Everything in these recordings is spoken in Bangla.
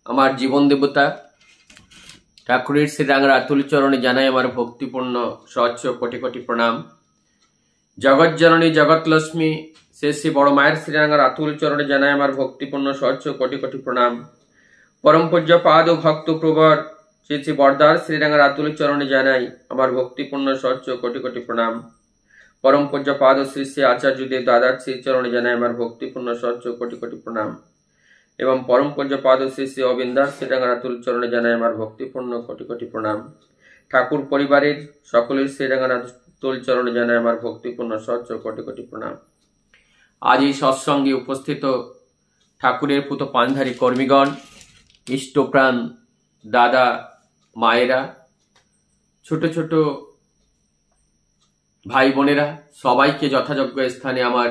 আমার জীবন দেবতা ঠাকুরের শ্রীরাঙ্গার আতুল চরণে জানাই আমার ভক্তিপূর্ণ স্বচ্ছ কোটি কোটি প্রণাম। জগৎ জননী জগৎ লক্ষ্মী শ্রী শ্রী বড় মায়ের শ্রীরাঙ্গার আতুল চরণে জানাই আমার ভক্তিপূর্ণ স্বচ্ছ কোটি কোটি প্রণাম। পরম পূজ্য পাদ ও ভক্ত প্রবর শ্রী শ্রী বরদার শ্রীরাঙ্গার আতুল চরণে জানাই আমার ভক্তিপূর্ণ স্বচ্ছ কোটি কোটি প্রণাম। পরম পূজ্য পাদ ও শ্রী শ্রী আচার্যদেব দাদার শ্রী চরণে জানাই আমার ভক্তিপূর্ণ স্বচ্ছ কোটি কোটি প্রণাম এবং পরম পূজ্য পাদ ও শ্রী শ্রী অবিন্দার শ্রীরাঙ্গার আতুল চরণে জানাই আমার ভক্তিপূর্ণ কোটি কোটি প্রণাম। ঠাকুর পরিবারের সকলের শ্রীরাঙ্গার আতুল চরণে জানাই আমার ভক্তিপূর্ণ স্বচ্ছ কোটি কোটি প্রণাম। আজ এই সৎসঙ্গে উপস্থিত ঠাকুরের পুত পানধারী কর্মীগণ, ইষ্টপ্রাণ দাদা মায়েরা, ছোট ছোট ভাই বোনেরা, সবাইকে যথাযোগ্য স্থানে আমার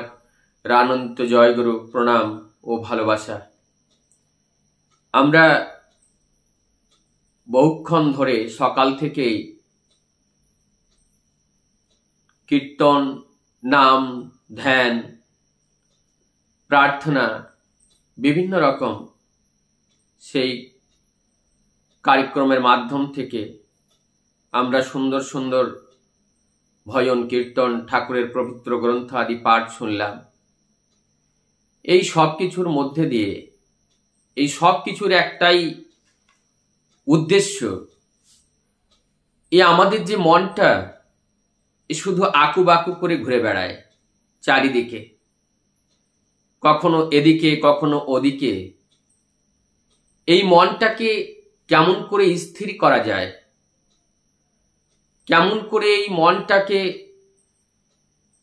রানন্ত জয়গুরু প্রণাম ও ভালোবাসা। আমরা বহুক্ষণ ধরে সকাল থেকেই কীর্তন, নাম, ধ্যান, প্রার্থনা, বিভিন্ন রকম সেই কার্যক্রমের মাধ্যম থেকে আমরা সুন্দর সুন্দর ভজন, কীর্তন, ঠাকুরের পবিত্র গ্রন্থ আদি পাঠ শুনলাম। এই সব কিছুর মধ্যে দিয়ে এই সব কিছুর একটাই উদ্দেশ্য, আমাদের যে মনটা শুধু আকু বাকু করে ঘুরে বেড়ায় চারিদিকে, কখনো এদিকে কখনো ওদিকে, এই মনটাকে কেমন করে স্থির করা যায়, কেমন করে এই মনটাকে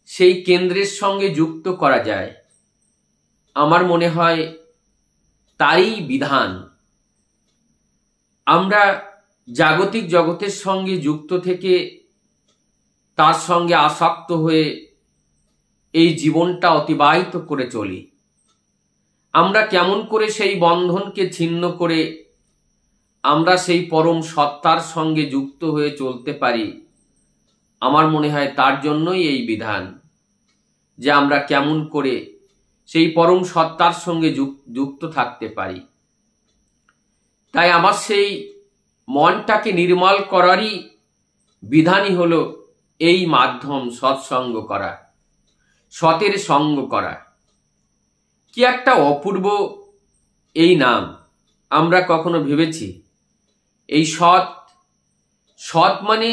সেই কেন্দ্রের সঙ্গে যুক্ত করা যায়, আমার মনে হয় তারই বিধান। আমরা জাগতিক জগতের সঙ্গে যুক্ত থেকে তার সঙ্গে আসক্ত হয়ে এই জীবনটা অতিবাহিত করে চলি। আমরা কেমন করে সেই বন্ধনকে ছিন্ন করে আমরা সেই পরম সত্তার সঙ্গে যুক্ত হয়ে চলতে পারি, আমার মনে হয় তার জন্যই এই বিধান, যে আমরা কেমন করে সেই পরম সত্তার সঙ্গে যুক্ত থাকতে পারি। তাই আমার সেই মনটাকে নির্মল করারই বিধানই হলো এই মাধ্যম, সৎসঙ্গ করা, সতের সঙ্গ করা। কি একটা অপূর্ব এই নাম! আমরা কখনো ভেবেছি এই সৎ মানে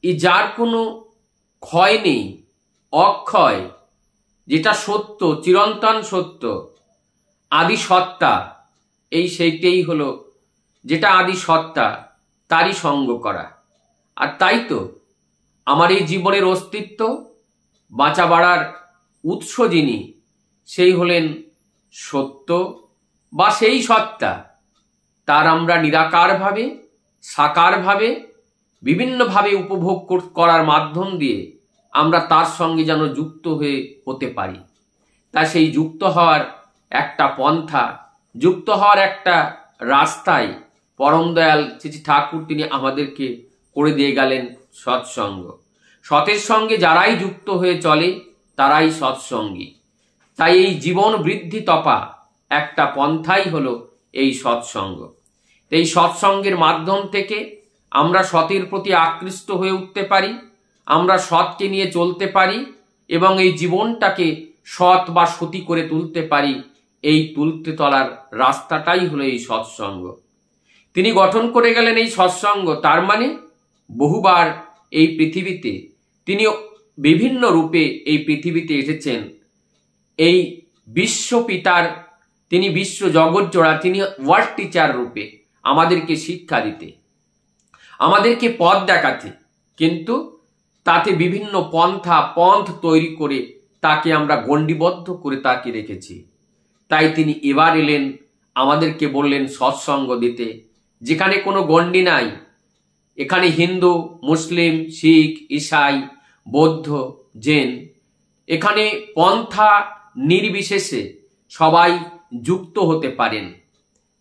যার কোনো ক্ষয় নেই, অক্ষয়, যেটা সত্য, চিরন্তন সত্য, আদি সত্তা, সেইটাই হলো যেটা আদি সত্তা, তারই সঙ্গ করা। আর তাই তো আমার এই জীবনের অস্তিত্ব, বাঁচা বাড়ার উৎস যিনি, সেই হলেন সত্য বা সেই সত্তা। তার আমরা নিরাকারভাবে, সাকারভাবে, বিভিন্নভাবে উপভোগ করার মাধ্যম দিয়ে আমরা তার সঙ্গে যেন যুক্ত হতে পারি। তা সেই যুক্ত হওয়ার একটা পন্থা, যুক্ত হওয়ার একটা রাস্তায় পরম দয়াল শ্রী ঠাকুর তিনি আমাদেরকে করে দিয়ে গেলেন সৎসঙ্গ। সতের সঙ্গে যারাই যুক্ত হয়ে চলে তারাই সৎসঙ্গী। তাই এই জীবন বৃদ্ধি তপা একটা পন্থাই হলো এই সৎসঙ্গ। এই সৎসঙ্গের মাধ্যম থেকে আমরা সতের প্রতি আকৃষ্ট হয়ে উঠতে পারি, আমরা সৎকে নিয়ে চলতে পারি এবং এই জীবনটাকে সৎ বা সতী করে তুলতে পারি। এই তুলতে তলার রাস্তাটাই হলো এই সৎসঙ্গ। তিনি গঠন করে গেলেন এই সৎসঙ্গ। তার মানে বহুবার এই পৃথিবীতে তিনি বিভিন্ন রূপে এই পৃথিবীতে এসেছেন। এই বিশ্বপিতার, তিনি বিশ্ব জগৎ জোড়া, তিনি ওয়ার্ল্ড টিচার রূপে আমাদেরকে শিক্ষা দিতে, আমাদেরকে পথ দেখাতে, কিন্তু তাতে বিভিন্ন পন্থ তৈরি করে তাকে আমরা গণ্ডিবদ্ধ করে তাকে রেখেছি। তাই তিনি এবার এলেন, আমাদেরকে বললেন সৎসঙ্গ দিতে, যেখানে কোনো গণ্ডি নাই। এখানে হিন্দু, মুসলিম, শিখ, ঈসাই, বৌদ্ধ, জৈন, এখানে পন্থা নির্বিশেষে সবাই যুক্ত হতে পারেন।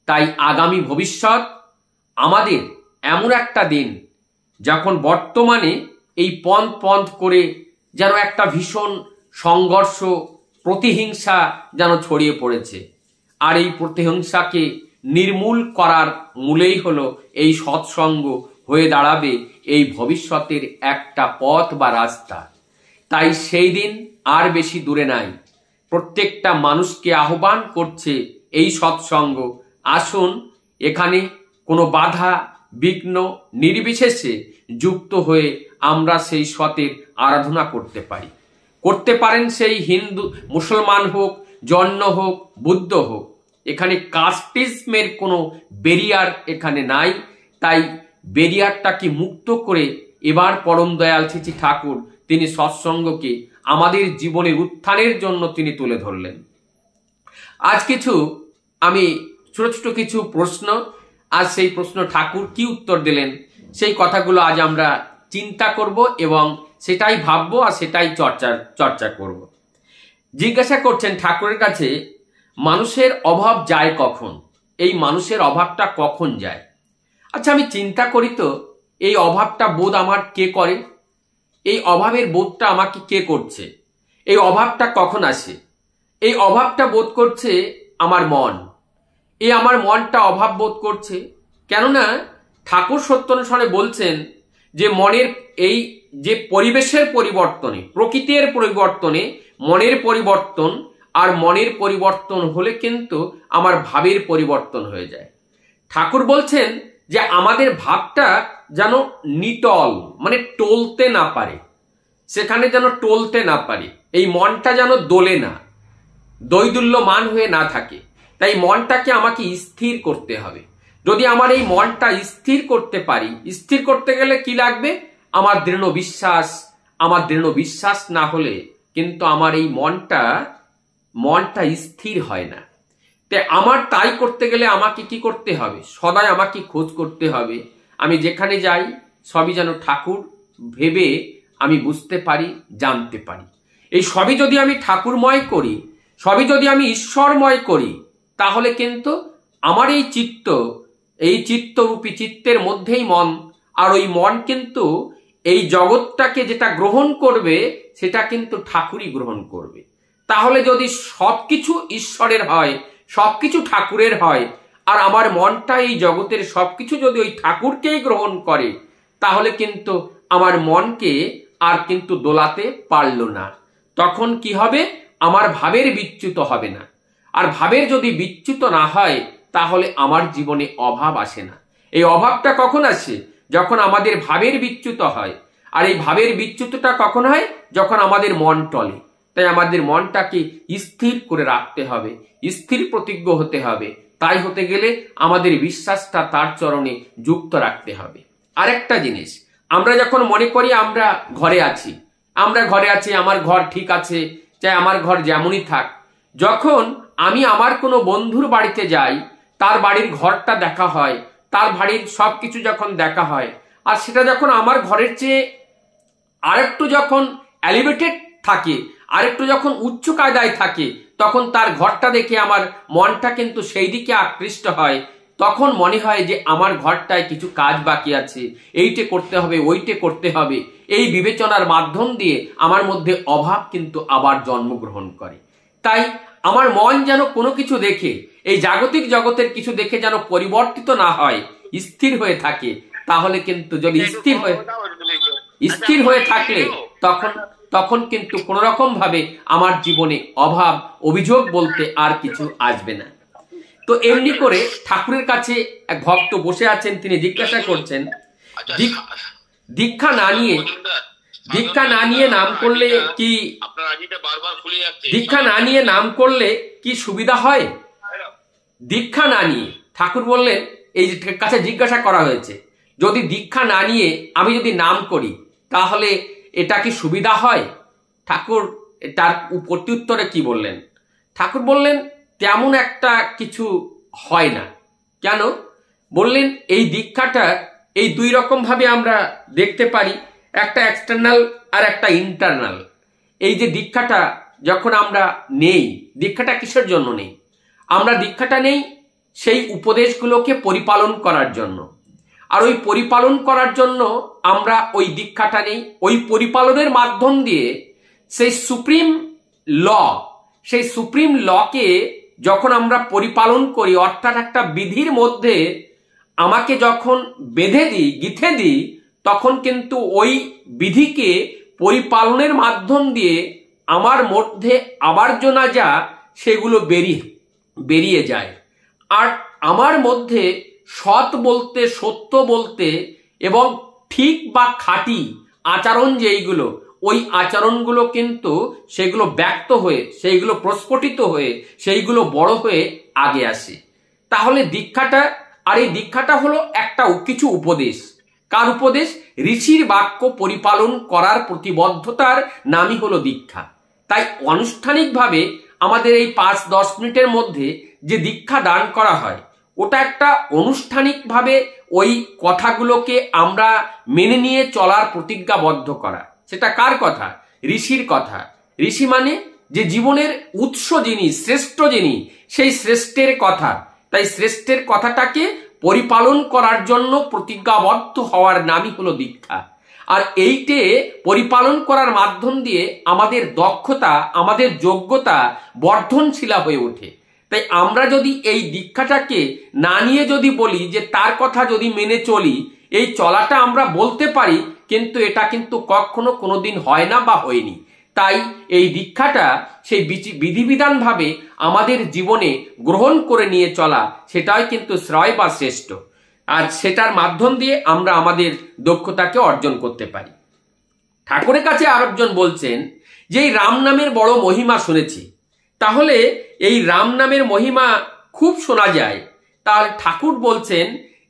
তাই আগামী ভবিষ্যৎ আমাদের এমন একটা দিন, যখন বর্তমানে এই পন্থ করে যেন একটা ভীষণ সংঘর্ষ, প্রতিহিংসা যেন ছড়িয়ে পড়েছে। আর এই প্রতিহিংসাকে নির্মূল করার মূলেই হলো এই সৎসঙ্গ হয়ে দাঁড়াবে এই ভবিষ্যতের একটা পথ বা রাস্তা। তাই সেই দিন আর বেশি দূরে নাই। প্রত্যেকটা মানুষকে আহ্বান করছে এই সৎসঙ্গ, আসুন এখানে কোনো বাধা বিঘ্ন নির্বিশেষে যুক্ত হয়ে আমরা সেই সতের আরাধনা করতে পারি। করতে পারেন সেই হিন্দু, মুসলমান হোক, জৈন হোক, বুদ্ধ হোক। এখানে কাস্টিজমের কোনো ব্যারিয়ার এখানে নাই। তাই ব্যারিয়ারটাকে মুক্ত করে এবার পরম দয়াল শ্রী ঠাকুর তিনি সৎসঙ্গকে আমাদের জীবনের উত্থানের জন্য তিনি তুলে ধরলেন। আজ কিছু আমি ছোট ছোট কিছু প্রশ্ন, আর সেই প্রশ্ন ঠাকুর কি উত্তর দিলেন সেই কথাগুলো আজ আমরা চিন্তা করব এবং সেটাই ভাববো আর সেটাই চর্চা করব। জিজ্ঞাসা করছেন ঠাকুরের কাছে, মানুষের অভাব যায় কখন? এই মানুষের অভাবটা কখন যায়? আচ্ছা, আমি চিন্তা করি তো এই অভাবটা বোধ আমার কে করে? এই অভাবের বোধটা আমাকে কে করছে? এই অভাবটা কখন আসে? এই অভাবটা বোধ করছে আমার মন। এই আমার মনটা অভাব বোধ করছে। কেননা ঠাকুর সত্যানুসারে বলছেন যে মনের এই যে পরিবেশের পরিবর্তনে, প্রকৃতির পরিবর্তনে মনের পরিবর্তন, আর মনের পরিবর্তন হলে কিন্তু আমার ভাবের পরিবর্তন হয়ে যায়। ঠাকুর বলছেন যে আমাদের ভাবটা যেন নিটল, মানে টলতে না পারে, সেখানে যেন টলতে না পারে। এই মনটা যেন দোলে না, দৈদুল্যমান হয়ে না থাকে। তাই মনটাকে আমাকে স্থির করতে হবে। যদি আমার এই মনটা স্থির করতে পারি, স্থির করতে গেলে কি লাগবে? আমার দৃঢ় বিশ্বাস। আমার দৃঢ় বিশ্বাস না হলে কিন্তু আমার এই মনটা স্থির হয় না। তাই আমার তাই করতে গেলে আমাকে কি করতে হবে? সদাই আমাকে খোঁজ করতে হবে। আমি যেখানে যাই সবই যেন ঠাকুর ভেবে আমি বুঝতে পারি, জানতে পারি। এই সবই যদি আমি ঠাকুরময় করি, সবই যদি আমি ঈশ্বরময় করি, তাহলে কিন্তু আমার এই চিত্তরূপী চিত্তের মধ্যেই মন, আর ওই মন কিন্তু এই জগৎটাকে যেটা গ্রহণ করবে সেটা কিন্তু ঠাকুরই গ্রহণ করবে। তাহলে যদি সবকিছু ঈশ্বরের হয়, সবকিছু ঠাকুরের হয়, আর আমার মনটা এই জগতের সবকিছু যদি ওই ঠাকুরকেই গ্রহণ করে, তাহলে কিন্তু আমার মনকে আর কিন্তু দোলাতে পারল না। তখন কি হবে? আমার ভাবের বিচ্যুত হবে না। আর ভাবের যদি বিচ্যুত না হয় তাহলে আমার জীবনে অভাব আসে না। এই অভাবটা কখন আসে? যখন আমাদের ভাবের বিচ্যুত হয়। আর এই ভাবের বিচ্যুতটা কখন হয়? যখন আমাদের মন টলে। তাই আমাদের মনটাকে স্থির করে রাখতে হবে, স্থির প্রতিজ্ঞ হতে হবে। তাই হতে গেলে আমাদের বিশ্বাসটা তার চরণে যুক্ত রাখতে হবে। আরেকটা জিনিস, আমরা যখন মনে করি আমরা ঘরে আছি, আমার ঘর ঠিক আছে, চাই আমার ঘর যেমনই থাক। যখন আমি আমার কোনো বন্ধুর বাড়িতে যাই, তার বাড়ির ঘরটা দেখা হয়, তার বাড়ির সবকিছু যখন দেখা হয়, আর সেটা যখন আমার ঘরের চেয়ে আরেকটু যখন এলিভেটেড থাকে, আরেকটু যখন উচ্চ কায়দায় থাকে, তখন তার ঘরটা দেখে আমার মনটা কিন্তু সেই দিকে আকৃষ্ট হয়। তখন মনে হয় যে আমার ঘরটায় কিছু কাজ বাকি আছে, এইটে করতে হবে, ওইটে করতে হবে। এই বিবেচনার মাধ্যম দিয়ে আমার মধ্যে অভাব কিন্তু আবার জন্মগ্রহণ করে। তাই আমার মন যেন কোনো কিছু দেখে, এই জাগতিক জগতের কিছু দেখে যেন পরিবর্তিত না হয়, স্থির হয়ে থাকে। তাহলে কিন্তু যদি স্থির হয়ে থাকলে তখন কিন্তু কোন রকম ভাবে আমার জীবনে অভাব অভিযোগ বলতে আর কিছু আসবে না। তো এমনি করে ঠাকুরের কাছে এক ভক্ত বসে আছেন, তিনি জিজ্ঞাসা করছেন, দীক্ষা না নিয়ে নাম করলে কি কি সুবিধা হয়? দীক্ষা না নিয়ে, ঠাকুর বললেন, এই কাছে জিজ্ঞাসা করা হয়েছে, যদি দীক্ষা না নিয়ে আমি যদি নাম করি তাহলে এটা কি সুবিধা হয়? ঠাকুর তার প্রত্যুত্তরে কি বললেন? ঠাকুর বললেন, তেমন একটা কিছু হয় না। কেন? বললেন, এই দীক্ষাটা এই দুই রকম ভাবে আমরা দেখতে পারি, একটা এক্সটার্নাল আর একটা ইন্টারনাল। এই যে দীক্ষাটা যখন আমরা নেই, দীক্ষাটা কিসের জন্য নেই? আমরা দীক্ষাটা নেই সেই উপদেশগুলোকে পরিপালন করার জন্য। আর ওই পরিপালন করার জন্য আমরা ওই দীক্ষাটা নেই। ওই পরিপালনের মাধ্যম দিয়ে সেই সুপ্রিম লকে যখন আমরা পরিপালন করি, অর্থাৎ একটা বিধির মধ্যে আমাকে যখন বেঁধে দিই, গিথে দিই, তখন কিন্তু ওই বিধিকে পরিপালনের মাধ্যম দিয়ে আমার মধ্যে আবর্জনা যা সেগুলো বেরিয়ে যায়। আর আমার মধ্যে সৎ বলতে, সত্য বলতে এবং ঠিক বা খাঁটি আচরণ যেইগুলো, ওই আচরণগুলো কিন্তু সেগুলো ব্যক্ত হয়ে, সেইগুলো প্রস্ফুটিত হয়ে, সেইগুলো বড় হয়ে আগে আসে। তাহলে দীক্ষাটা, আর এই দীক্ষাটা হলো একটা কিছু উপদেশ। কার উপদেশ? ঋষির বাক্য পরিপালন করার প্রতিবদ্ধতার নামই হলো দীক্ষা। তাই আনুষ্ঠানিকভাবে আমাদের এই 5-10 মিনিটের মধ্যে যে দীক্ষা দান করা হয়, ওটা একটা আনুষ্ঠানিকভাবে ওই কথাগুলোকে আমরা মেনে নিয়ে চলার প্রতিজ্ঞাবদ্ধ করা। সেটা কার কথা? ঋষির কথা। ঋষি মানে যে জীবনের উৎস যিনি, শ্রেষ্ঠ যিনি, সেই শ্রেষ্ঠের কথা। তাই শ্রেষ্ঠের কথাটাকে পরিপালন করার জন্য প্রতিজ্ঞাবদ্ধ হওয়ার নামই হলো দীক্ষা। আর এইটে পরিপালন করার মাধ্যম দিয়ে আমাদের দক্ষতা, আমাদের যোগ্যতা বর্ধনশীলা হয়ে ওঠে। তাই আমরা যদি এই দীক্ষাটাকে না নিয়ে যদি বলি যে তার কথা যদি মেনে চলি, এই চলাটা আমরা বলতে পারি, কিন্তু এটা কিন্তু কখনো কোনোদিন হয় না বা হয়নি। তাই এই দীক্ষাটা সেই বিধিবিধান ভাবে আমাদের জীবনে গ্রহণ করে নিয়ে চলা, সেটাই কিন্তু শ্রেয় বা শ্রেষ্ঠ। আর সেটার মাধ্যম দিয়ে আমরা আমাদের দক্ষতাকে অর্জন করতে পারি। ঠাকুরের কাছে আরেকজন বলছেন যে এই রাম নামের বড় মহিমা শুনেছি। তাহলে এই রাম নামের মহিমা খুব শোনা যায়। তাহলে ঠাকুর বলছেন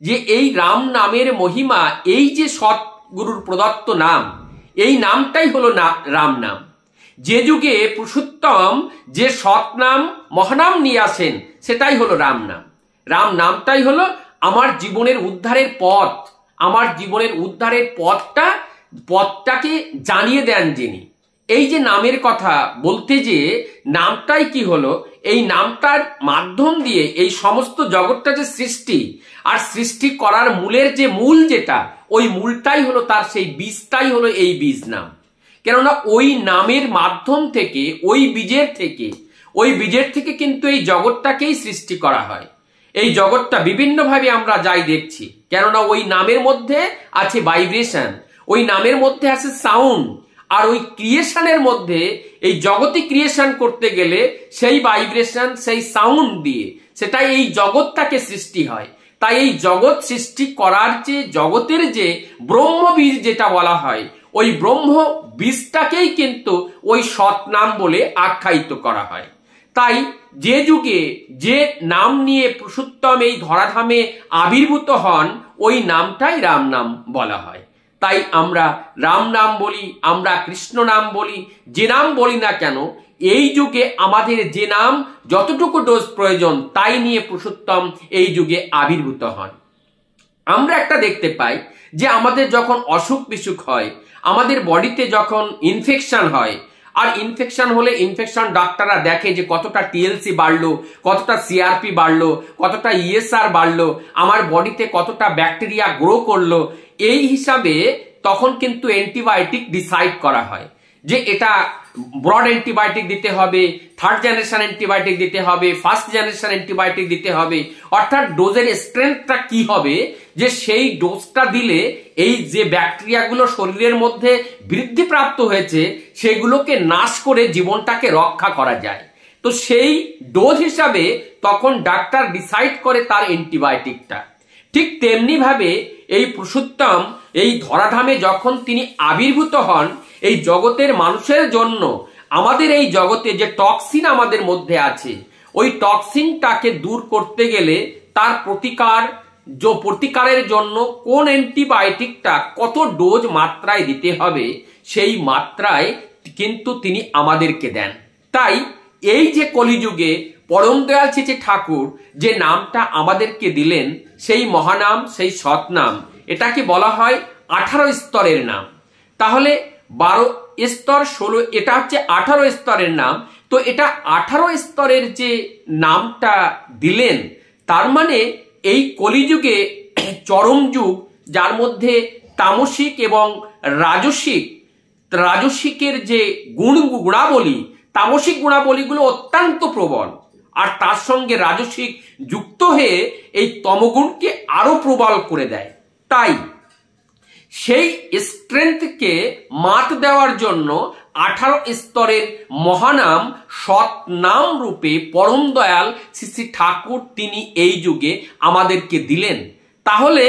যে এই রাম নামের মহিমা, এই যে সৎগুরুর প্রদত্ত নাম, এই নামটাই হলো রাম নাম। যে যুগে পুরুষোত্তম যে সৎ নাম, মহানাম নিয়ে আসেন, সেটাই হলো রাম নাম। রাম নামটাই হলো আমার জীবনের উদ্ধারের পথ। আমার জীবনের উদ্ধারের পথটাকে জানিয়ে দেন যিনি। এই যে নামের কথা বলতে, যে নামটাই কি হলো, এই নামটার মাধ্যম দিয়ে এই সমস্ত জগৎটা যে সৃষ্টি, আর সৃষ্টি করার মূলের যে মূল যেটা, ওই মূলটাই হলো তার সেই বীজটাই হলো এই বীজ নাম। কেননা ওই নামের মাধ্যম থেকে, ওই বীজের থেকে কিন্তু এই জগৎটাকেই সৃষ্টি করা হয়। এই জগৎটা বিভিন্নভাবে আমরা যাই দেখছি, কেননা ওই নামের মধ্যে আছে ভাইব্রেশন, ওই নামের মধ্যে আছে সাউন্ড। আর ওই ক্রিয়েশনের মধ্যে, এই জগতে ক্রিয়েশন করতে গেলে সেই ভাইব্রেশন, সেই সাউন্ড দিয়ে সেটাই এই জগৎটাকে সৃষ্টি হয়। তাই এই জগৎ সৃষ্টি করার যে জগতের যে ব্রহ্মবীজ যেটা বলা হয়, ওই ব্রহ্ম বীজটাকেই কিন্তু ওই সৎ নাম বলে আখ্যায়িত করা হয়। তাই যে যুগে যে নাম নিয়ে পুরুষোত্তম এই ধরাধামে আবির্ভূত হন, ওই নামটাই রাম নাম বলা হয়। তাই আমরা রাম নাম বলি, আমরা কৃষ্ণ নাম বলি, যে নাম বলি না কেন, এই যুগে আমাদের যে নাম যতটুকু ডোজ প্রয়োজন, তাই নিয়ে পুরুষোত্তম এই যুগে আবির্ভূত হন। আমরা একটা দেখতে পাই যে আমাদের যখন অসুখ বিসুখ হয়, আমাদের বডিতে যখন ইনফেকশন হয়, আর ইনফেকশন হলে ইনফেকশন ডাক্তাররা দেখে যে কতটা টিএলসি বাড়লো, কতটা সিআরপি বাড়লো, কতটা ইএসআর বাড়লো, আমার বডিতে কতটা ব্যাকটেরিয়া গ্রো করলো, এই হিসাবে তখন কিন্তু অ্যান্টিবায়োটিক ডিসাইড করা হয় যে এটা ব্রড অ্যান্টিবায়োটিক দিতে হবে, থার্ড জেনারেশন অ্যান্টিবায়োটিক দিতে হবে, ফার্স্ট জেনারেশন অ্যান্টিবায়োটিক দিতে হবে। অর্থাৎ ডোজের স্ট্রেংথটা কি হবে, যে সেই ডোজটা দিলে এই যে ব্যাকটেরিয়াগুলো শরীরের মধ্যে বৃদ্ধিপ্রাপ্ত হয়েছে, সেগুলোকে নাশ করে জীবনটাকে রক্ষা করা যায়। তো সেই ডোজ হিসাবে তখন ডাক্তার ডিসাইড করে তার অ্যান্টিবায়োটিকটা। ঠিক তেমনি ভাবে এই পুরুষোত্তম এই ধরাধামে যখন তিনি আবির্ভূত হন, এই জগতের মানুষের জন্য, আমাদের এই জগতে যে টক্সিন আমাদের মধ্যে আছে, ওই টক্সিনটাকে দূর করতে গেলে তার প্রতিকারের জন্য কোন অ্যান্টিবায়োটিকটা কত ডোজ মাত্রায় দিতে হবে, সেই মাত্রায় কিন্তু তিনি আমাদেরকে দেন। তাই এই যে কলিযুগে পরম দয়াল শ্রী ঠাকুর যে নামটা আমাদেরকে দিলেন, সেই মহানাম, সেই সৎনাম, এটাকে বলা হয় 18 স্তরের নাম। তাহলে 12 স্তর 16, এটা হচ্ছে 18 স্তরের নাম। তো এটা 18 স্তরের যে নামটা দিলেন, তার মানে এই কলিযুগে চরম যুগ, যার মধ্যে তামসিক এবং রাজসিকের যে গুণাবলী, তামসিক গুণাবলীগুলো অত্যন্ত প্রবল, আর তার সঙ্গে রাজসিক যুক্ত হয়ে এই তমগুণকে আরো প্রবল করে দেয়। তাই সেই স্ট্রেংথকে মাত দেওয়ার জন্য 18 স্তরের মহানাম সৎ নাম রূপে পরম দয়াল শ্রী শ্রী ঠাকুর তিনি এই যুগে আমাদেরকে দিলেন। তাহলে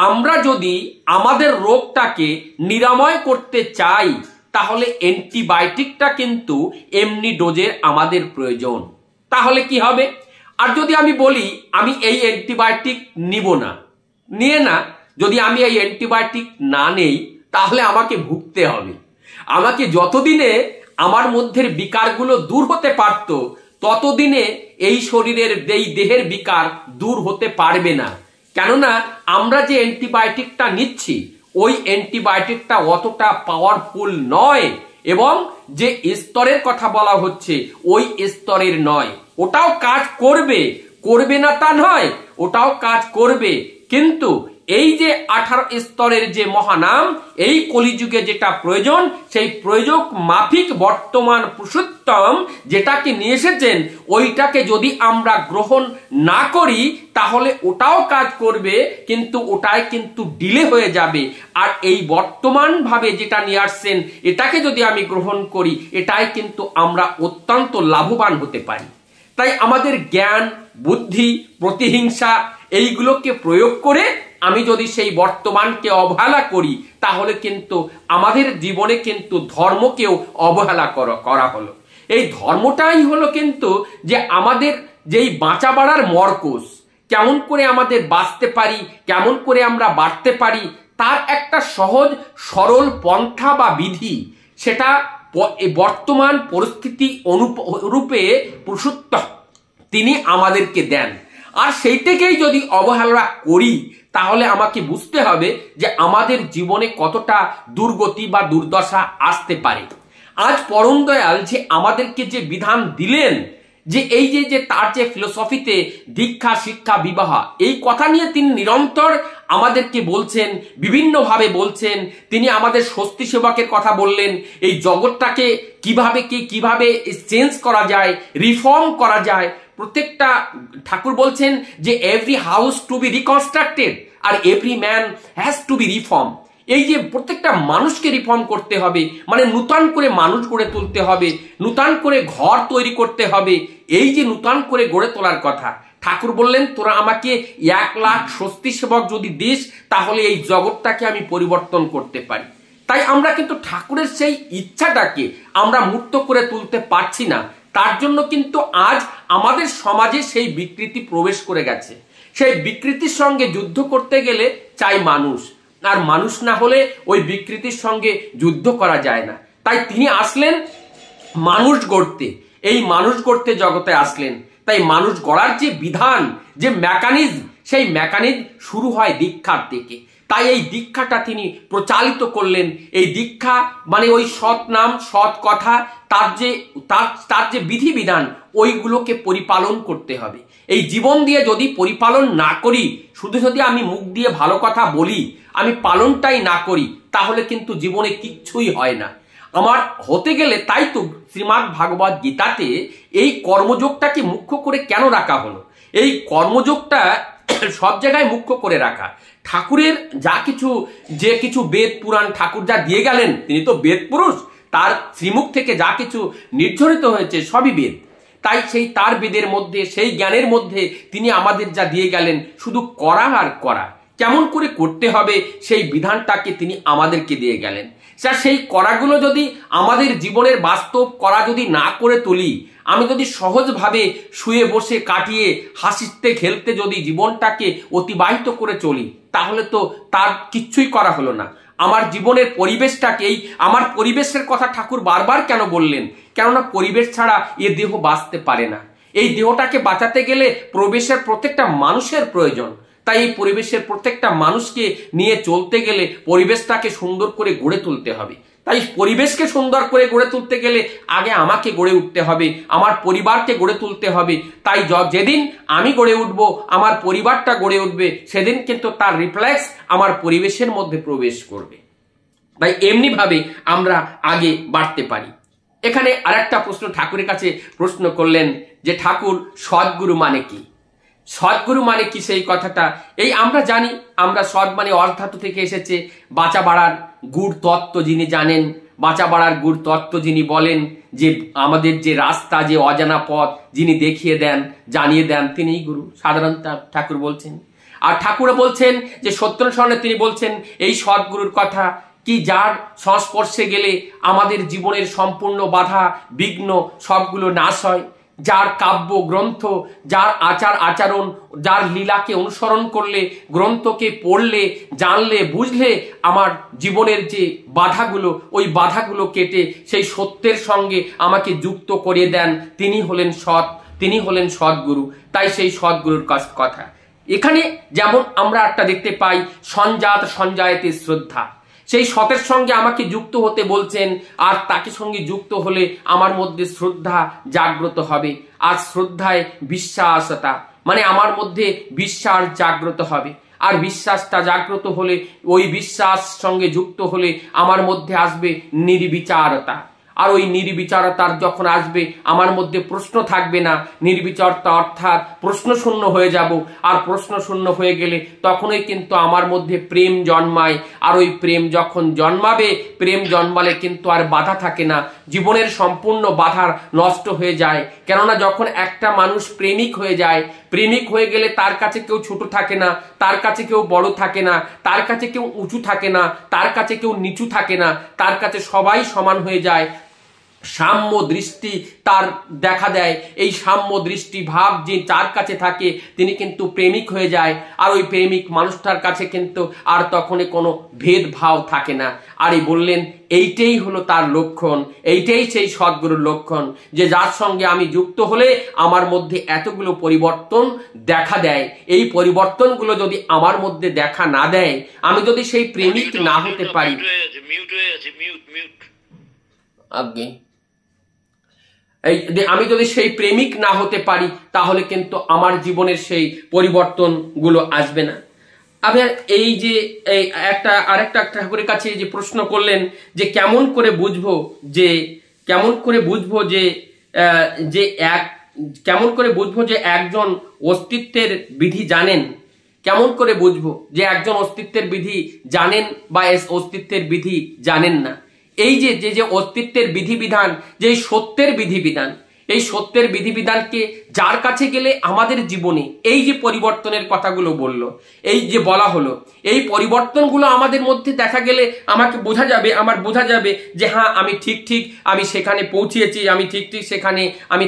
আমরা যদি আমাদের রোগটাকে নিরাময় করতে চাই তাহলে অ্যান্টিবায়োটিকটা কিন্তু এমনি ডোজের আমাদের প্রয়োজন। তাহলে কি হবে? আর যদি আমি বলি আমি এই অ্যান্টিবায়োটিক নিব না, নিয়ে না, যদি আমি এই অ্যান্টিবায়োটিক না নেই তাহলে আমাকে ভুগতে হবে। আমাকে যতদিনে আমার মধ্যের বিকারগুলো দূর হতে পারত ততদিনে এই শরীরের এই দেহের বিকার দূর হতে পারবে না। কেননা আমরা যে অ্যান্টিবায়োটিকটা নিচ্ছি ওই অ্যান্টিবায়োটিকটা অতটা পাওয়ারফুল নয়, এবং যে স্তরের কথা বলা হচ্ছে ওই স্তরের নয়। ওটাও কাজ করবে, করবে না তা নয়, ওটাও কাজ করবে, কিন্তু এই যে 18 স্তরের যে মহানাম এই কলিযুগে যেটা প্রয়োজন সেই প্রয়োজক মাফিক বর্তমান পুরুষোত্তম যেটাকে নিয়ে এসেছেন ওইটাকে যদি আমরা গ্রহণ না করি তাহলে ওটাও কাজ করবে, কিন্তু ওটাই কিন্তু ডিলে হয়ে যাবে। আর এই বর্তমান ভাবে যেটা নিয়ে আসছেন এটাকে যদি আমি গ্রহণ করি এটাই কিন্তু আমরা অত্যন্ত লাভবান হতে পারি। তাই আমাদের জ্ঞান, বুদ্ধি, প্রতিহিংসা এইগুলোকে প্রয়োগ করে আমি যদি সেই বর্তমানকে অবহেলা করি তাহলে কিন্তু আমাদের জীবনে কিন্তু ধর্মকেও অবহেলা করা হলো। এই ধর্মটাই হলো কিন্তু যে আমাদের যেই বাঁচা বাড়ার মরকস, কেমন করে আমাদের বাঁচতে পারি, কেমন করে আমরা বাড়তে পারি তার একটা সহজ সরল পন্থা বা বিধি, সেটা বর্তমান পরিস্থিতি অনুরূপে পুরুষোত্তম তিনি আমাদেরকে দেন। আর সেইটাকেই যদি অবহেলা করি তাহলে আমাকে বুঝতে হবে যে আমাদের জীবনে কতটা দুর্গতি বা দুর্দশা আসতে পারে। আজ পরম দয়াল যে আমাদেরকে যে বিধান দিলেন, যে এই যে তার যে ফিলোসফিতে দীক্ষা, শিক্ষা, বিবাহ এই কথা নিয়ে তিনি নিরন্তর আমাদেরকে বলছেন, বিভিন্নভাবে বলছেন। তিনি আমাদের স্বস্তি সেবকের কথা বললেন, এই জগৎটাকে কিভাবে চেঞ্জ করা যায়, রিফর্ম করা যায়। প্রত্যেকটা ঠাকুর বলছেন যে every house to be reconstructed আর every man has to be reform. এই যে প্রত্যেকটা মানুষকে রিফর্ম করতে হবে, মানে নূতন করে মানুষ গড়ে তুলতে হবে, নূতন করে ঘর তৈরি করতে হবে। এই যে নূতন করে গড়ে তোলার কথা ঠাকুর বললেন, তোরা আমাকে 1 লাখ স্বস্তি সেবক যদি দিস তাহলে এই জগৎটাকে আমি পরিবর্তন করতে পারি। তাই আমরা কিন্তু ঠাকুরের সেই ইচ্ছাটাকে আমরা মূর্ত করে তুলতে পারছি না। তার জন্য কিন্তু আজ আমাদের সমাজে সেই বিকৃতি প্রবেশ করে গেছে। সেই বিকৃতির সঙ্গে যুদ্ধ করতে গেলে চাই মানুষ, আর মানুষ না হলে ওই বিকৃতির সঙ্গে যুদ্ধ করা যায় না। তাই তিনি আসলেন মানুষ গড়তে, এই মানুষ গড়তে জগতে আসলেন। তাই মানুষ গড়ার যে বিধান, যে মেকানিজম, সেই মেকানিজম শুরু হয় দীক্ষার থেকে। তাই এই দীক্ষাটা তিনি প্রচালিত করলেন। এই দীক্ষা মানে ওই সৎ নাম, সৎ কথা, তার যে বিধিবিধান ওইগুলোকে পরিপালন করতে হবে। এই জীবন দিয়ে যদি পরিপালন না করি, শুধু যদি আমি মুখ দিয়ে ভালো কথা বলি, আমি পালনটাই না করি, তাহলে কিন্তু জীবনে কিচ্ছুই হয় না। আমার হতে গেলে, তাই তো শ্রীমদ্ ভাগবত গীতাতে এই কর্মযোগটাকে মুখ্য করে কেন রাখা হলো? এই কর্মযোগটা সব জায়গায় মুখ্য করে রাখা। ঠাকুরের যে কিছু বেদ পুরাণ ঠাকুর যা দিয়ে গেলেন, তিনি তো বেদ পুরুষ, তার শ্রীমুখ থেকে যা কিছু নির্ধারিত হয়েছে সবই বেদ। তাই সেই তার বেদের মধ্যে, সেই জ্ঞানের মধ্যে তিনি আমাদের যা দিয়ে গেলেন শুধু করা আর করা, কেমন করে করতে হবে সেই বিধানটাকে তিনি আমাদেরকে দিয়ে গেলেন। সেই করাগুলো যদি আমাদের জীবনের বাস্তব করা যদি না করে তুলি, আমি যদি সহজভাবে শুয়ে বসে কাটিয়ে হাসিতে খেলতে যদি জীবনটাকে অতিবাহিত করে চলি, তাহলে তো তার কিচ্ছুই করা হলো না। আমার জীবনের পরিবেশটাকেই, আমার পরিবেশের কথা ঠাকুর বারবার কেন বললেন? কেননা পরিবেশ ছাড়া এ দেহ বাঁচতে পারে না। এই দেহটাকে বাঁচাতে গেলে পরিবেশের প্রত্যেকটা মানুষের প্রয়োজন। তাই এই পরিবেশের প্রত্যেকটা মানুষকে নিয়ে চলতে গেলে পরিবেশটাকে সুন্দর করে গড়ে তুলতে হবে। তাই পরিবেশকে সুন্দর করে গড়ে তুলতে গেলে আগে আমাকে গড়ে উঠতে হবে, আমার পরিবারকে গড়ে তুলতে হবে। তাই যেদিন আমি গড়ে উঠবো, আমার পরিবারটা গড়ে উঠবে, সেদিন কিন্তু তার রিফ্লেক্স আমার পরিবেশের মধ্যে প্রবেশ করবে। তাই এমনি ভাবে আমরা আগে বাড়তে পারি। এখানে আরেকটা প্রশ্ন ঠাকুরের কাছে প্রশ্ন করলেন যে ঠাকুর সদ্গুরু মানে কি? সদ্গুরু মানে কি সেই কথাটা এই আমরা জানি, আমরা সৎ মানে অর্ধাতু থেকে এসেছে, বাঁচা বাড়ার গুড় তত্ত্ব যিনি জানেন, বাঁচা বাড়ার গুড় তত্ত্ব যিনি বলেন, যে আমাদের যে রাস্তা, যে অজানা পথ যিনি দেখিয়ে দেন, জানিয়ে দেন, তিনিই গুরু সাধারণত ঠাকুর বলছেন। আর ঠাকুর বলছেন যে সত্যনারায়ণে তিনি বলছেন এই সদ্গুরুর কথা কি, যার সংস্পর্শে গেলে আমাদের জীবনের সম্পূর্ণ বাধা বিঘ্ন সবগুলো নাশ হয়, যার কাব্য গ্রন্থ, যার আচার আচরণ, যার লীলাকে অনুসরণ করলে, গ্রন্থকে পড়লে, জানলে, বুঝলে আমার জীবনের যে বাধাগুলো, ওই বাধাগুলো কেটে সেই সত্যের সঙ্গে আমাকে যুক্ত করিয়ে দেন, তিনি হলেন সৎ, তিনি হলেন সদ্গুরু। তাই সেই সদ্গুরুর কথা এখানে যেমন আমরা একটা দেখতে পাই, সঞ্জাত সঞ্জায়তে শ্রদ্ধা, সেই সতের সঙ্গে আমাকে যুক্ত হতে বলছেন, আর তাকে সঙ্গে যুক্ত হলে আমার মধ্যে শ্রদ্ধা জাগ্রত হবে, আর শ্রদ্ধায় বিশ্বাসতা মানে আমার মধ্যে বিশ্বাস জাগ্রত হবে, আর বিশ্বাসটা জাগ্রত হলে, ওই বিশ্বাস সঙ্গে যুক্ত হলে আমার মধ্যে আসবে নির্বিচারতা, আর ওই নির্বিচারতার যখন আসবে আমার মধ্যে প্রশ্ন থাকবে না, নির্বিচারতা অর্থাৎ প্রশ্ন শূন্য হয়ে যাব, আর প্রশ্ন শূন্য হয়ে গেলে তখনই কিন্তু আমার মধ্যে প্রেম জন্মায়, আর ওই প্রেম যখন জন্মাবে, প্রেম জন্মালে কিন্তু আর বাধা থাকে না, জীবনের সম্পূর্ণ বাধা নষ্ট হয়ে যায়। কেননা যখন একটা মানুষ প্রেমিক হয়ে যায়, প্রেমিক হয়ে গেলে তার কাছে কেউ ছোট থাকে না, তার কাছে কেউ বড় থাকে না, তার কাছে কেউ উঁচু থাকে না, তার কাছে কেউ নিচু থাকে না, তার কাছে সবাই সমান হয়ে যায়, সাম্য দৃষ্টি তার দেখা দেয়। এই সাম্য দৃষ্টি ভাব যে যার কাছে থাকে তিনি কিন্তু প্রেমিক হয়ে যায়, আর ওই প্রেমিক মানুষটার কাছে কিন্তু আর তখন কোনো ভেদভাব থাকে না। আর এই বললেন এইটাই হলো তার লক্ষণ, এইটাই সেই সদ্গুরুর লক্ষণ, যে যার সঙ্গে আমি যুক্ত হলে আমার মধ্যে এতগুলো পরিবর্তন দেখা দেয়। এই পরিবর্তনগুলো যদি আমার মধ্যে দেখা না দেয়, আমি যদি সেই প্রেমিক না হতে পারি, আমি যদি সেই প্রেমিক না হতে পারি, তাহলে কিন্তু আমার জীবনের সেই পরিবর্তন গুলো আসবে না। আবার এই যে আরেকটা ঠাকুরের কাছে যে প্রশ্ন করলেন যে কেমন করে বুঝবো যে একজন অস্তিত্বের বিধি জানেন, কেমন করে বুঝবো যে একজন অস্তিত্বের বিধি জানেন বা অস্তিত্বের বিধি জানেন না। এই যে অস্তিত্বের বিধিবিধান, যে সত্যের বিধিবিধান, এই সত্যের বিধিবিধানকে যার কাছে গেলে আমাদের জীবনে এই যে পরিবর্তনের কথাগুলো বললো, এই যে বলা হলো, এই পরিবর্তনগুলো আমাদের মধ্যে দেখা গেলে আমাকে আমার বোঝা যাবে যে হ্যাঁ আমি ঠিক আমি সেখানে পৌঁছিয়েছি, আমি ঠিক সেখানে আমি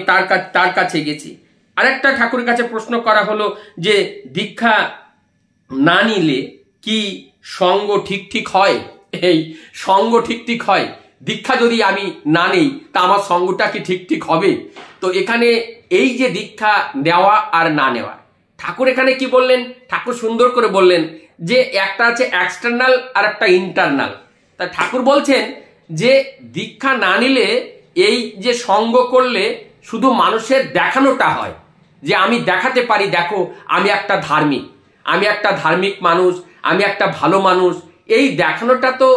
তার কাছে গেছি। আরেকটা ঠাকুরের কাছে প্রশ্ন করা হলো যে দীক্ষা না নিলে কি সঙ্গ ঠিক হয়? এই সঙ্গ ঠিক হয়, দীক্ষা যদি আমি না নেই তা আমার সঙ্গটা কি ঠিক হবে? তো এখানে এই যে দীক্ষা নেওয়া আর না নেওয়া, ঠাকুর এখানে কি বললেন? ঠাকুর সুন্দর করে বললেন যে একটা আছে এক্সটার্নাল আর একটা ইন্টারনাল। তা ঠাকুর বলছেন যে দীক্ষা না নিলে এই যে সঙ্গ করলে শুধু মানুষের দেখানোটা হয়, যে আমি দেখাতে পারি দেখো আমি একটা ধার্মিক মানুষ, আমি একটা ভালো মানুষ, এই দেখানোটা তো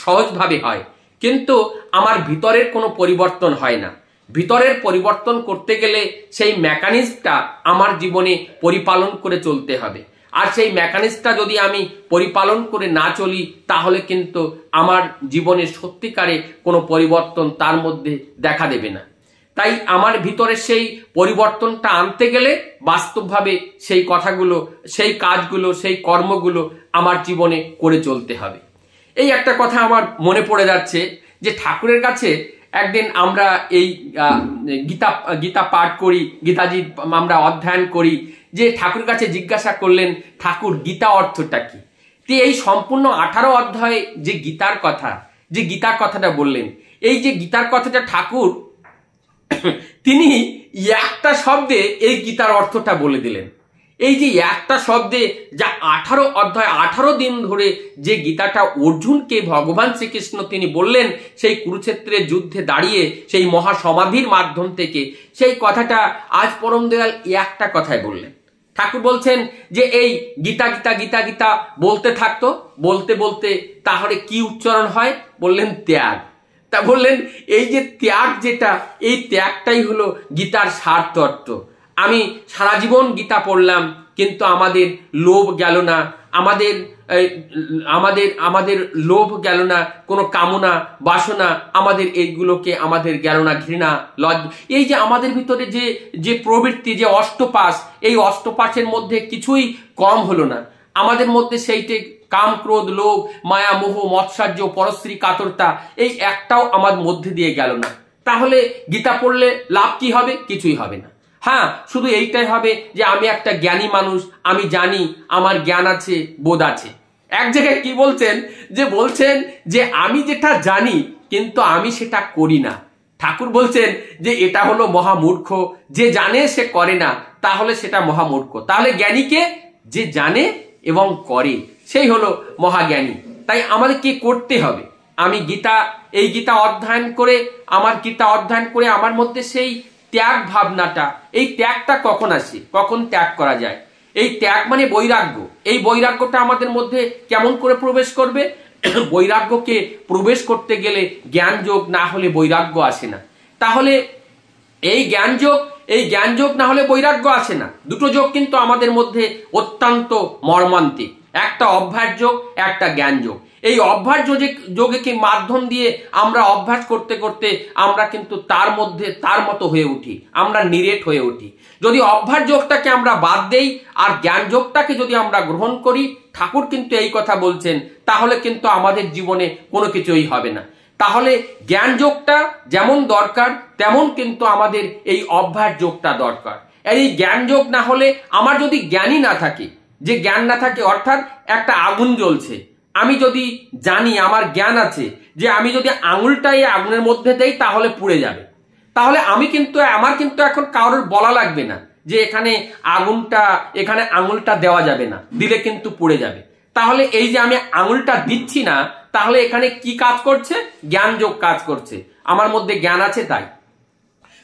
সহজভাবে হয়, কিন্তু আমার ভিতরের কোনো পরিবর্তন হয় না। ভিতরের পরিবর্তন করতে গেলে সেই মেকানিজমটা আমার জীবনে পরিপালন করে চলতে হবে, আর সেই মেকানিজমটা যদি আমি পরিপালন করে না চলি, তাহলে কিন্তু আমার জীবনে সত্যিকারে কোনো পরিবর্তন তার মধ্যে দেখা দেবে না। তাই আমার ভিতরে সেই পরিবর্তনটা আনতে গেলে বাস্তবভাবে সেই কথাগুলো, সেই কাজগুলো, সেই কর্মগুলো আমার জীবনে করে চলতে হবে। এই একটা কথা আমার মনে পড়ে যাচ্ছে যে ঠাকুরের কাছে একদিন আমরা এই গীতা পাঠ করি, গীতাজি আমরা অধ্যয়ন করি, যে ঠাকুরের কাছে জিজ্ঞাসা করলেন ঠাকুর গীতা অর্থটা কি? তো এই সম্পূর্ণ 18 অধ্যায়ে যে গীতার কথাটা বললেন, এই যে গীতার কথাটা ঠাকুর তিনি একটা শব্দে এই গীতার অর্থটা বলে দিলেন। এই যে একটা শব্দে যা 18 অধ্যায় 18 দিন ধরে যে গীতাটা অর্জুনকে ভগবান শ্রীকৃষ্ণ তিনি বললেন, সেই কুরুক্ষেত্রের যুদ্ধে দাঁড়িয়ে সেই মহাসমাধির মাধ্যম থেকে, সেই কথাটা আজ পরম দয়াল একটা কথায় বললেন। ঠাকুর বলছেন যে এই গীতা গীতা গীতা গীতা বলতে থাকতো, বলতে বলতে তাহলে কি উচ্চারণ হয়? বললেন ত্যাগ। তা বললেন এই যে ত্যাগ, যেটা এই ত্যাগটাই হলো গীতার সার তত্ত্ব। আমি সারা জীবন গীতা পড়লাম, কিন্তু আমাদের লোভ গেল না, আমাদের আমাদের আমাদের লোভ গেল না, কোনো কামনা বাসনা আমাদের এইগুলোকে আমাদের গেল না, ঘৃণা লজ্জা, এই যে আমাদের ভিতরে যে যে প্রবৃত্তি, যে অষ্টপাশ, এই অষ্টপাশের মধ্যে কিছুই কম হলো না আমাদের মধ্যে। সেইটে কাম, ক্রোধ, লোভ, মায়া, মোহ, মৎসার্য, পরশ্রী, কাতরতা, এই একটাও আমার মধ্যে দিয়ে গেল না। তাহলে গীতা পড়লে লাভ কি হবে? কিছুই হবে না। হ্যাঁ, শুধু এইটাই হবে যে আমি একটা জ্ঞানী মানুষ, আমি জানি, আমার জ্ঞান আছে, বোধ আছে। এক জায়গায় কি বলছেন, যে বলছেন যে আমি যেটা জানি কিন্তু আমি সেটা করি না। ঠাকুর বলছেন যে এটা হলো মহামূর্খ, যে জানে সে করে না, তাহলে সেটা মহামূর্খ। তাহলে জ্ঞানীকে যে জানে এবং করে, সেই হলো মহাজ্ঞানী। তাই আমাদের কি করতে হবে? আমি এই গীতা অধ্যয়ন করে, আমার মধ্যে সেই ত্যাগ ভাবনাটা, এই ত্যাগটা কখন আসে, কখন ত্যাগ করা যায়? এই ত্যাগ মানে বৈরাগ্য। এই বৈরাগ্যটা আমাদের মধ্যে কেমন করে প্রবেশ করবে? বৈরাগ্যকে প্রবেশ করতে গেলে জ্ঞান যোগ না হলে বৈরাগ্য আসে না। তাহলে এই জ্ঞান যোগ না হলে বৈরাগ্য আসে না। দুটো যোগ কিন্তু আমাদের মধ্যে অত্যন্ত মর্মান্তিক, একটা অভ্যাস যোগ, একটা জ্ঞান যোগ। এই অভ্যাস যোগকে মাধ্যম দিয়ে আমরা অভ্যাস করতে করতে আমরা কিন্তু তার মতো হয়ে উঠি, আমরা নিরেট হয়ে উঠি। যদি অভ্যাস যোগটাকে আমরা বাদ দেই আর জ্ঞান যোগটাকে যদি আমরা গ্রহণ করি, ঠাকুর কিন্তু এই কথা বলছেন, তাহলে কিন্তু আমাদের জীবনে কোনো কিছুই হবে না। তাহলে জ্ঞান যোগটা যেমন দরকার, তেমন কিন্তু আমাদের এই অভ্যাস যোগটা দরকার। এই জ্ঞান যোগ না হলে, আমার যদি জ্ঞানই না থাকে, যে জ্ঞান না থাকে, অর্থাৎ একটা আগুন জ্বলছে, আমি যদি জানি, আমার জ্ঞান আছে যে আমি যদি আঙুলটা এই আগুনের মধ্যে দেই তাহলে পুড়ে যাবে, তাহলে আমার কিন্তু এখন কারোর বলা লাগবে না যে এখানে আঙুলটা দেওয়া যাবে না, দিলে কিন্তু পুড়ে যাবে। তাহলে এই যে আমি আঙুলটা দিচ্ছি না, তাহলে এখানে কি কাজ করছে? জ্ঞান যোগ কাজ করছে। আমার মধ্যে জ্ঞান আছে, তাই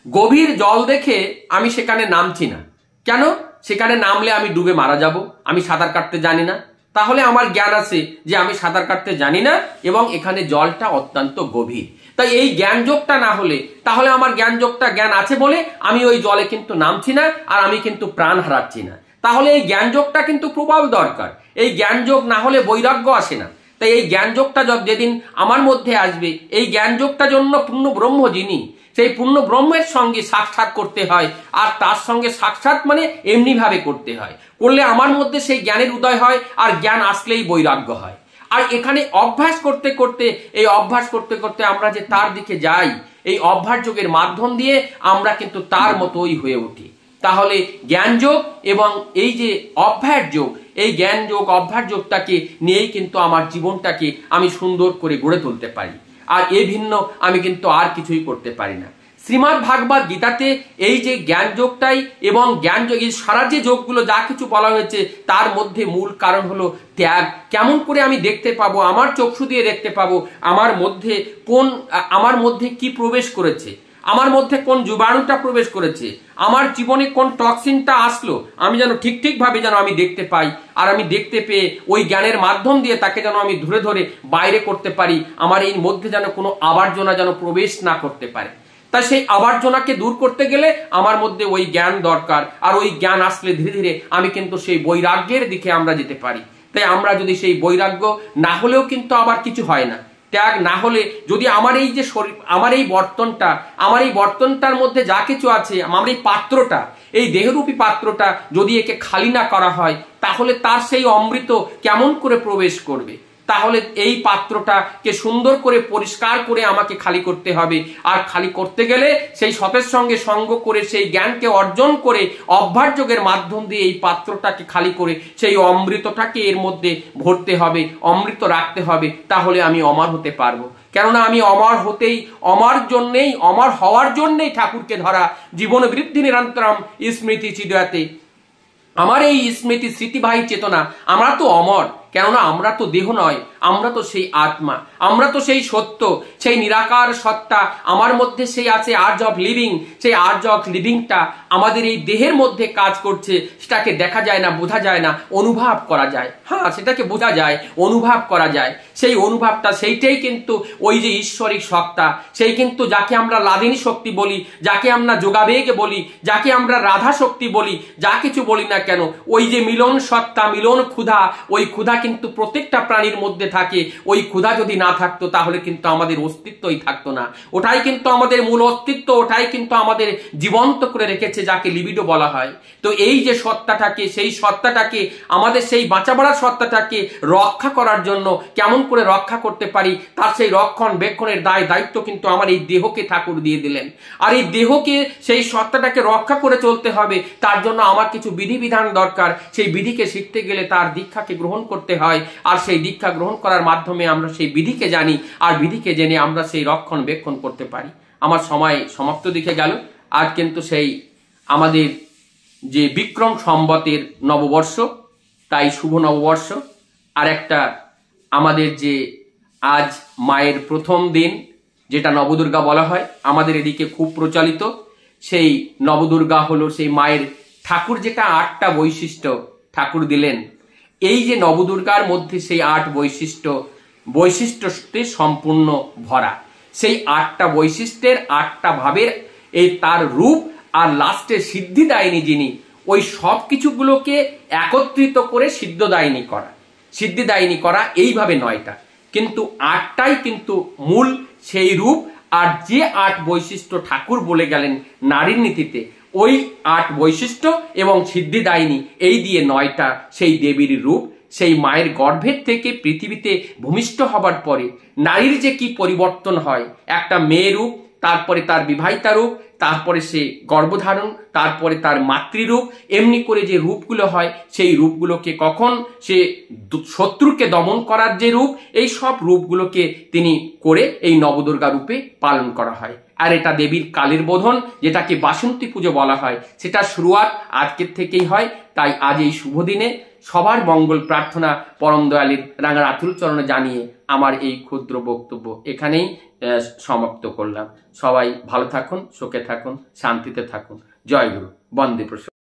গভীর জল দেখে আমি সেখানে নামছি না। কেন? সেখানে নামলে আমি ডুবে মারা যাব, আমি সাঁতার কাটতে জানি না। তাহলে আমার জ্ঞান আছে যে আমি সাঁতার কাটতে জানি না এবং এখানে জলটা অত্যন্ত গভীর। তাই এই জ্ঞান যোগটা না হলে, তাহলে আমার জ্ঞান আছে বলে আমি ওই জলে কিন্তু নামছি না, আর আমি কিন্তু প্রাণ হারাচ্ছি না। তাহলে এই জ্ঞান যোগটা কিন্তু প্রবল দরকার। এই জ্ঞান যোগ না হলে বৈরাগ্য আসে না। তাই এই জ্ঞান যোগটা যেদিন আমার মধ্যে আসবে, এই জ্ঞান যোগটার জন্য পূর্ণ ব্রহ্ম যিনি, সেই পূর্ণ ব্রহ্মের সঙ্গে সাক্ষাৎ করতে হয়। আর তার সঙ্গে সাক্ষাৎ মানে এমনি ভাবে করতে হয়, করলে আমার মধ্যে সেই জ্ঞানের উদয় হয়, আর জ্ঞান আসলেই বৈরাগ্য হয়। আর এখানে অভ্যাস করতে করতে আমরা যে তার দিকে যাই, এই অভ্যাস যোগের মাধ্যম দিয়ে আমরা কিন্তু তার মতোই হয়ে উঠি। তাহলে জ্ঞান যোগ এবং এই যে অভ্যাস যোগ, এই জ্ঞান যোগ অভ্যাস যোগটাকে নিয়েই কিন্তু আমার জীবনটাকে আমি সুন্দর করে গড়ে তুলতে পারি। আর এ ভিন্ন আমি কিন্তু আর কিছুই করতে পারি না। শ্রীমদ্ ভাগবত গীতাতে এই যে জ্ঞান যোগটাই এবং জ্ঞান যোগ, এই সারা যে যোগগুলো যা কিছু বলা হয়েছে, তার মধ্যে মূল কারণ হলো ত্যাগ। কেমন করে আমি দেখতে পাবো, আমার চক্ষু দিয়ে দেখতে পাবো আমার মধ্যে কি প্রবেশ করেছে, আমার মধ্যে কোন জীবাণুটা প্রবেশ করেছে, আমার জীবনে কোন টক্সিনটা আসলো, আমি যেন ঠিক ভাবে যেন আমি দেখতে পাই। আর আমি দেখতে পেয়ে ওই জ্ঞানের মাধ্যম দিয়ে তাকে যেন আমি ধরে ধরে বাইরে করতে পারি। আমার এই মধ্যে যেন কোনো আবর্জনা যেন প্রবেশ না করতে পারে। তাই সেই আবর্জনাকে দূর করতে গেলে আমার মধ্যে ওই জ্ঞান দরকার। আর ওই জ্ঞান আসলে ধীরে ধীরে আমি কিন্তু সেই বৈরাগ্যের দিকে আমরা যেতে পারি। তাই আমরা যদি সেই বৈরাগ্য না হলেও কিন্তু আবার কিছু হয় না। ত্যাগ না হলে যদি আমার এই যে শরীর, আমার এই বর্তনটার মধ্যে যা কিছু আছে, আমার এই পাত্রটা, এই দেহরূপী পাত্রটা যদি একে খালি না করা হয়, তাহলে তার সেই অমৃত কেমন করে প্রবেশ করবে? তাহলে এই পাত্রটাকে সুন্দর করে পরিষ্কার করে আমাকে খালি করতে হবে। আর খালি করতে গেলে সেই সতের সঙ্গে সঙ্গ করে, সেই জ্ঞানকে অর্জন করে, অভ্যাস যোগের মাধ্যম দিয়ে এই পাত্রটাকে খালি করে সেই অমৃতটাকে এর মধ্যে ভরতে হবে, অমৃত রাখতে হবে। তাহলে আমি অমর হতে পারবো। কেননা আমি অমর হওয়ার জন্যেই ঠাকুরকে ধরা। জীবন বৃদ্ধি নিরন্তরম স্মৃতি চিদয়াতে, আমার এই স্মৃতি স্মৃতিবাহী চেতনা, আমরা তো অমর। কেননা আমরা তো দেহ নয়, আমরা তো সেই আত্মা, আমরা তো সেই সত্য, সেই নিরাকার সত্তা। আমার মধ্যে সেই আছে আর্জ অফ লিভিং, সেই আর্জ অফ লিভিংটা আমাদের এই দেহের মধ্যে কাজ করছে। সেটাকে দেখা যায় না, বোঝা যায় না, অনুভব করা যায়। হ্যাঁ, সেটাকে বোঝা যায়, অনুভব করা যায়। সেই অনুভবটা, সেইটাই কিন্তু ওই যে ঈশ্বরিক সত্তা, সেই কিন্তু যাকে আমরা লাদিনী শক্তি বলি, যাকে আমরা যোগাবেগ বলি, যাকে আমরা রাধা শক্তি বলি, যা কিছু বলি না কেন, ওই যে মিলন সত্তা, মিলন ক্ষুধা, ওই ক্ষুধা কিন্তু প্রত্যেকটা প্রাণীর মধ্যে থাকে। ওই ক্ষুধা যদি না থাকতো তাহলে কিন্তু আমাদের অস্তিত্বই থাকতো না। ওটাই কিন্তু আমাদের মূল অস্তিত্ব, ওটাই কিন্তু আমাদের জীবন্ত করে রেখেছে, যাকে লিবিডো বলা হয়। তো এই যে সত্তাটাকে, সেই সত্তাটাকে, আমাদের সেই বাঁচা বাড়ার সত্তাটাকে রক্ষা করার জন্য কেমন করে রক্ষা করতে পারি, তার সেই রক্ষণ বেক্ষণের দায়িত্ব কিন্তু আমার এই দেহকে ঠাকুর দিয়ে দিলেন। আর এই দেহকে, সেই সত্তাটাকে রক্ষা করে চলতে হবে, তার জন্য আমার কিছু বিধিবিধান দরকার। সেই বিধিকে শিখতে গেলে তার দীক্ষাকে গ্রহণ করতে হয়, আর সেই দীক্ষা গ্রহণ করার মাধ্যমে আমরা সেই বিধিকে জানি, আর বিধিকে জেনে আমরা সেই রক্ষণ বেক্ষণ করতে পারি। আমার সময় সমাপ্ত দিকে গেল। আজ কিন্তু সেই আমাদের যে বিক্রম সম্বতের নববর্ষ, তাই শুভ নববর্ষ। আর একটা আমাদের যে আজ মায়ের প্রথম দিন, যেটা নবদুর্গা বলা হয়, আমাদের এদিকে খুব প্রচলিত। সেই নবদুর্গা হলো সেই মায়ের ঠাকুর, যেটা 8টা বৈশিষ্ট্য ঠাকুর দিলেন। এই যে নবদুর্গার মধ্যে সেই 8 বৈশিষ্ট্যতে সম্পূর্ণ ভরা। সেই 8টা বৈশিষ্ট্যের 8টা ভাবের এই তার রূপ, আর লাস্টে সিদ্ধিদায়িনী যিনি, ওই সব কিছুগুলোকে একত্রিত করে সিদ্ধিদায়িনী করা এইভাবে 9টা, কিন্তু 8টাই কিন্তু মূল সেই রূপ। আর যে 8 বৈশিষ্ট্য ঠাকুর বলে গেলেন নারীর নীতিতে, ওই 8 বৈশিষ্ট্য এবং সিদ্ধিদায়িনী, এই দিয়ে 9টা সেই দেবীর রূপ। সেই মায়ের গর্ভের থেকে পৃথিবীতে ভূমিষ্ঠ হবার পরে নারীর যে কি পরিবর্তন হয়, একটা মেয়ে রূপ, তারপরে তার বিবাহিতা রূপ, তারপরে সে গর্ভধারণ, তারপরে তার মাতৃরূপ, এমনি করে যে রূপগুলো হয়, সেই রূপগুলোকে কখন সে শত্রুকে দমন করার যে রূপ, এই সব রূপগুলোকে তিনি করে এই নবদুর্গা রূপে পালন করা হয়। আর এটা দেবীর কালের বোধন, যেটাকে বাসন্তী পুজো বলা হয়, সেটা শুরুয়াত আজকের থেকেই হয়। তাই আজ এই শুভ দিনে সবার মঙ্গল প্রার্থনা পরম দয়ালের রাঙা আতুল চরণে জানিয়ে আমার এই ক্ষুদ্র বক্তব্য এখানেই সমাপ্ত করলাম। সবাই ভালো থাকুন, সুখে থাকুন, শান্তিতে থাকুন। জয় গুরু, বন্দে প্রসাদ।